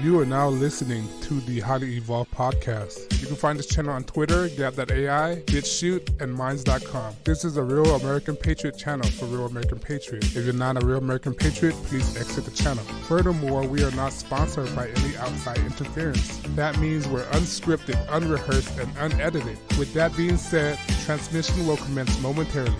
You are now listening to the Highly Evolved Podcast. You can find this channel on Twitter, Gab.ai, BitChute, and Minds.com. This is a Real American Patriot channel for Real American Patriots. If you're not a Real American Patriot, please exit the channel. Furthermore, we are not sponsored by any outside interference. That means we're unscripted, unrehearsed, and unedited. With that being said, transmission will commence momentarily.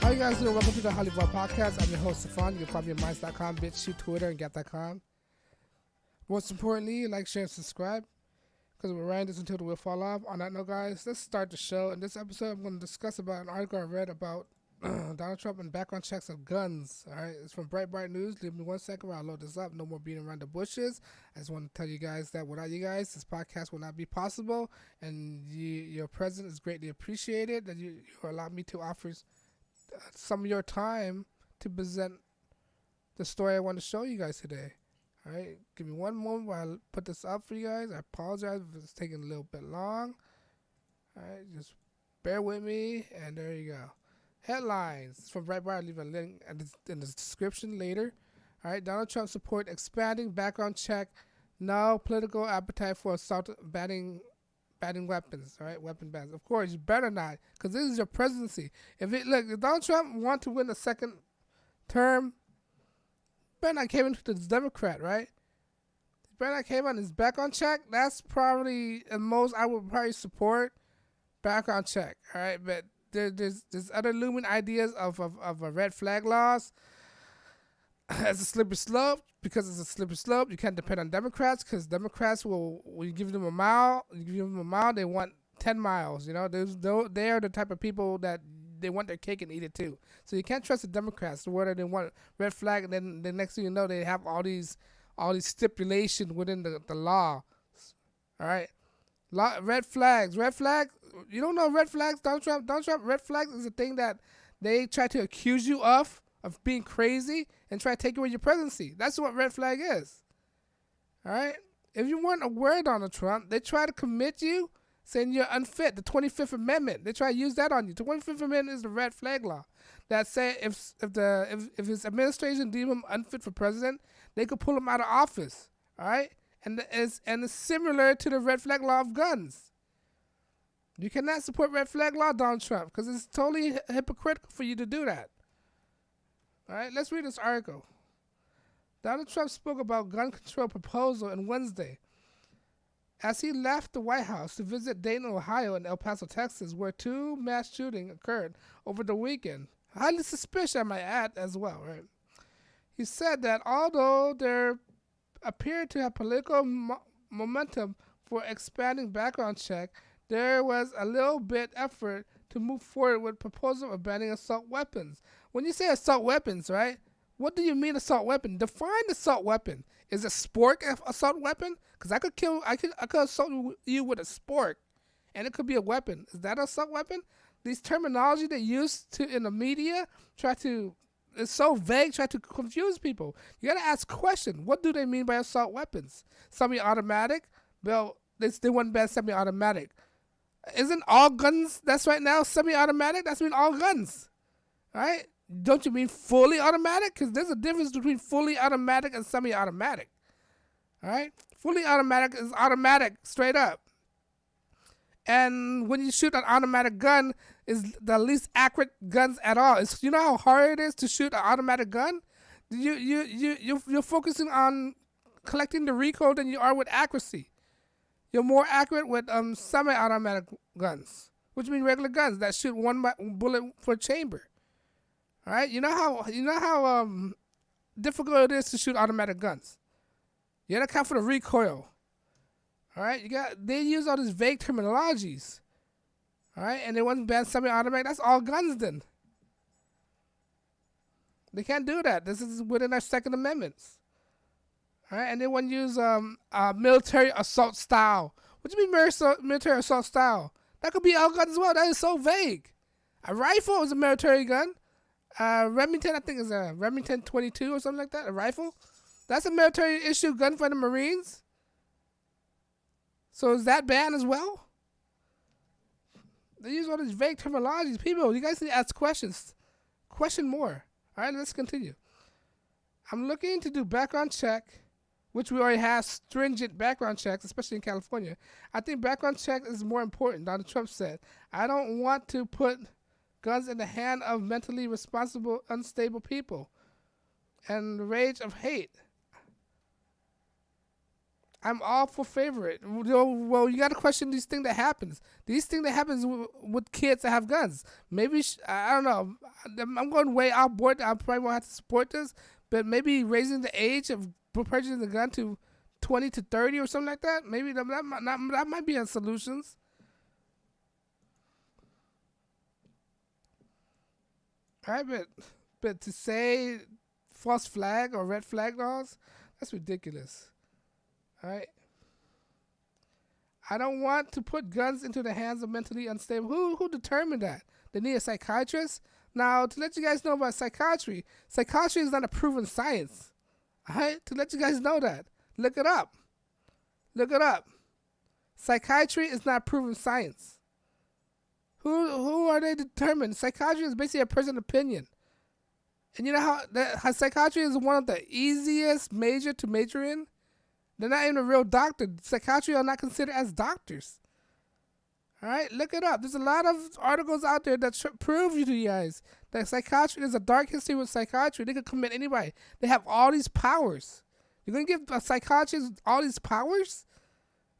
How you guys doing? Welcome to the Highly Evolved Podcast. I'm your host, Stefan. You can find me on Minds.com, BitChute, Twitter, and Gab.com. Most importantly, like, share, and subscribe, because we're riding this until the wheel fall off. On that note, guys, let's start the show. In this episode, I'm going to discuss about an article I read about Donald Trump and background checks of guns. All right, it's from Breitbart News. Give me 1 second while I load this up. No more beating around the bushes. I just want to tell you guys that without you guys, this podcast will not be possible, and your presence is greatly appreciated, that you allow me to offer some of your time to present the story I want to show you guys today. All right, give me one moment while I put this up for you guys. I apologize if it's taking a little bit long. All right, just bear with me, and there you go. Headlines from Breitbart. I'll leave a link in the description later. All right, Donald Trump support expanding background check. No political appetite for assault banning weapons, all right, weapon bans. Of course, you better not, because this is your presidency. If Donald Trump want to win a second term, better not cave into this Democrat, right? Better not cave on his background check. That's probably the most I would probably support, background check, all right? But there's other looming ideas of a red flag laws as a slippery slope. Because it's a slippery slope, you can't depend on Democrats, because Democrats will you give them a mile, they want 10 miles. You know, they are the type of people that they want their cake and eat it too. So you can't trust the Democrats. Whether they want red flag, and then the next thing you know, they have all these stipulations within the law. All right, red flags. You don't know red flags, Donald Trump. Red flags is a thing that they try to accuse you of being crazy and try to take away your presidency. That's what red flag is. All right? If you weren't aware, Donald Trump, they try to commit you saying you're unfit. The 25th Amendment, they try to use that on you. The 25th Amendment is the red flag law that say if his administration deem him unfit for president, they could pull him out of office. All right? And it's similar to the red flag law of guns. You cannot support red flag law, Donald Trump, because it's totally hypocritical for you to do that. All right, let's read this article. Donald Trump spoke about gun control proposal on Wednesday as he left the White House to visit Dayton, Ohio, and El Paso, Texas, where 2 mass shootings occurred over the weekend. Highly suspicious, I might add, as well, right? He said that although there appeared to have political momentum for expanding background check, there was a little bit effort to move forward with proposal of banning assault weapons. When you say assault weapons, right, what do you mean assault weapon? Define assault weapon. Is a spork assault weapon? Because I could assault you with a spork, and it could be a weapon. Is that an assault weapon? These terminology they use in the media it's so vague, try to confuse people. You gotta ask questions. What do they mean by assault weapons? Semi-automatic? Well, they wouldn't ban semi-automatic. Isn't all guns that's right now semi-automatic? That's mean all guns, all right? Don't you mean fully automatic? Because there's a difference between fully automatic and semi-automatic, all right? Fully automatic is automatic, straight up. And when you shoot an automatic gun, is the least accurate guns at all. You know how hard it is to shoot an automatic gun? You're focusing on collecting the recoil than you are with accuracy. You're more accurate with semi-automatic guns, which mean regular guns that shoot one bullet per chamber. All right, you know how difficult it is to shoot automatic guns. You gotta account for the recoil. All right, they use all these vague terminologies. All right, and they want to ban semi-automatic. That's all guns then. They can't do that. This is within our Second Amendments. All right, and they want to use military assault style. What do you mean military assault style? That could be all guns as well. That is so vague. A rifle is a military gun. Remington, I think, is a Remington 22 or something like that. A rifle. That's a military issue gun for the Marines. So is that banned as well? They use all these vague terminologies. People, you guys need to ask questions. Question more. All right, let's continue. I'm looking to do background check, which we already have stringent background checks, especially in California. I think background check is more important, Donald Trump said. I don't want to put guns in the hand of mentally responsible, unstable people and the rage of hate. I'm all for favorite. Well, you got to question these things that happens. These things that happens with kids that have guns. Maybe, I don't know. I'm going way outboard. I probably won't have to support this. But maybe raising the age of purchasing the gun to 20 to 30 or something like that. Maybe that might be a solution. All right, but to say false flag or red flag laws, that's ridiculous. All right. I don't want to put guns into the hands of mentally unstable. Who determined that? They need a psychiatrist? Now, to let you guys know about psychiatry is not a proven science. All right? To let you guys know that. Look it up. Look it up. Psychiatry is not proven science. Who are they determined? Psychiatry is basically a person's opinion. And you know how psychiatry is one of the easiest major to major in? They're not even a real doctor. Psychiatry are not considered as doctors. All right, look it up. There's a lot of articles out there that prove you to you guys that psychiatry, there's a dark history with psychiatry. They could commit anybody. They have all these powers. You're going to give a psychiatrist all these powers?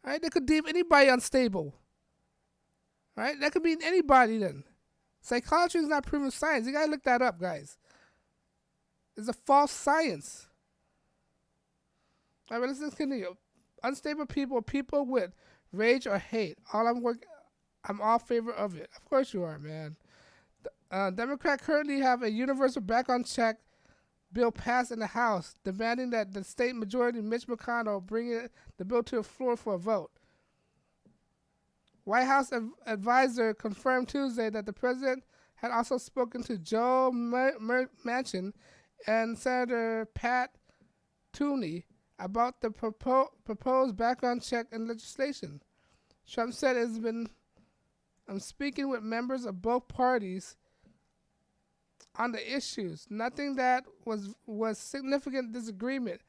All right, they could deem anybody unstable. All right, that could be anybody then. Psychiatry is not proven science. You got to look that up, guys. It's a false science. All right, let's continue. Unstable people, people with rage or hate. I'm all favor of it. Of course you are, man. Democrats currently have a universal background check bill passed in the House, demanding that the state majority Mitch McConnell bring the bill to the floor for a vote. White House advisor confirmed Tuesday that the president had also spoken to Joe Manchin and Senator Pat Toomey about the proposed background check and legislation. Trump said I'm speaking with members of both parties on the issues. Nothing that was significant disagreement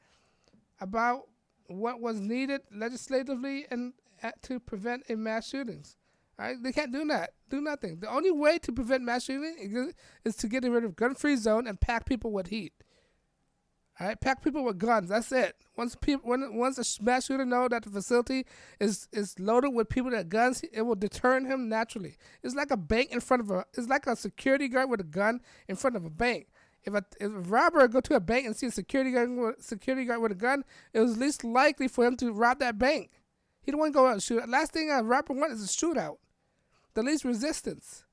about what was needed legislatively and to prevent a mass shootings. All right? They can't do nothing. The only way to prevent mass shooting is to get rid of gun-free zone and pack people with heat. All right, pack people with guns. That's it. Once a mass shooter knows that the facility is loaded with people that have guns, it will deter him naturally. It's like a bank it's like a security guard with a gun in front of a bank. If a robber go to a bank and see a security guard with a gun, it was least likely for him to rob that bank. He don't want to go out and shoot. Last thing a robber wants is a shootout. The least resistance.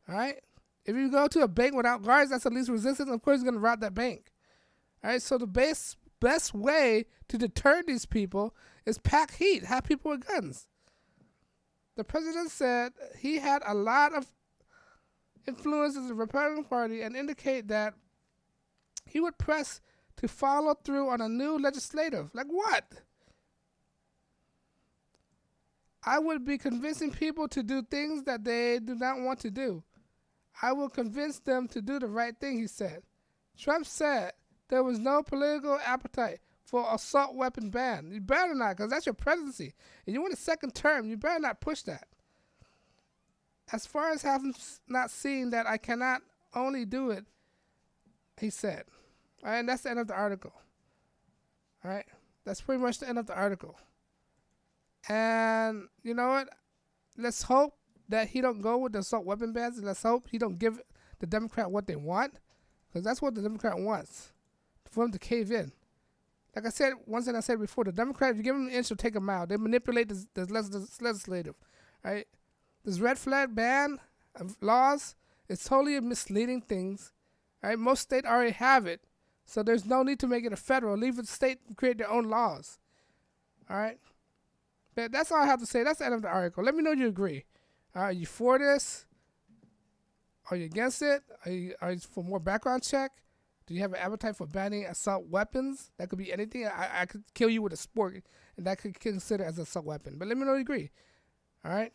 All right. If you go to a bank without guards, that's the least resistance. Of course, he's gonna rob that bank. All right, so the best way to deter these people is pack heat, have people with guns. The president said he had a lot of influence in the Republican Party and indicate that he would press to follow through on a new legislative. Like what? I would be convincing people to do things that they do not want to do. I will convince them to do the right thing, he said. Trump said there was no political appetite for assault weapon ban. You better not, because that's your presidency. And you want a second term, you better not push that. As far as having not seen that I cannot only do it, he said. All right, and that's the end of the article. All right, that's pretty much the end of the article. And you know what? Let's hope that he don't go with the assault weapon bans, and let's hope he don't give the Democrat what they want, because that's what the Democrat wants, for them to cave in. Like I said, one thing I said before, the Democrat, if you give them an inch, they'll take a mile. They manipulate the legislative, right? This red flag ban of laws is totally misleading things, right? Most states already have it, so there's no need to make it a federal. Leave the state create their own laws, all right? But that's all I have to say. That's the end of the article. Let me know if you agree. Are you for this? Are you against it? Are you for more background check? Do you have an appetite for banning assault weapons? That could be anything. I could kill you with a sport, and that could be considered as an assault weapon. But let me know if you agree. All right?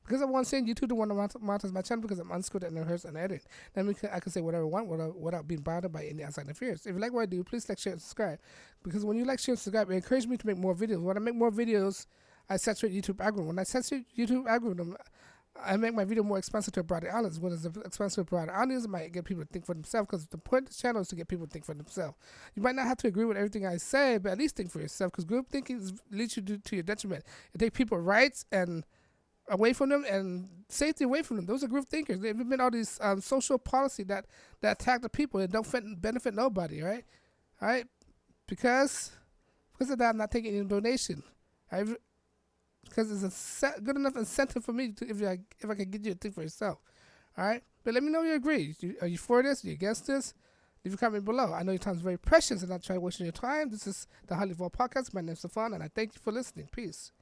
Because I'm saying YouTube don't want to monetize my channel because I'm unschooled and rehearsed and edit. Then I can say whatever I want without being bothered by any outside interference. If you like what I do, please like, share, and subscribe. Because when you like, share, and subscribe, it encourages me to make more videos. When I make more videos, I saturate YouTube algorithm. When I saturate YouTube algorithm, I make my video more expensive to a broader audience. When it's expensive to a broader audience, it might get people to think for themselves, because the point of the channel is to get people to think for themselves. You might not have to agree with everything I say, but at least think for yourself, because group thinking leads you to your detriment. It takes people's rights and away from them and safety away from them. Those are group thinkers. They've been all these social policy that attack the people and don't benefit nobody, right? All right? Because of that, I'm not taking any donation. Because it's a good enough incentive for me if I can get you to think for yourself. All right? But let me know you agree. Are you for this? Are you against this? Leave a comment below. I know your time is very precious and I'm not trying to waste your time. This is the Highly Evolved Podcast. My name is Stefan, and I thank you for listening. Peace.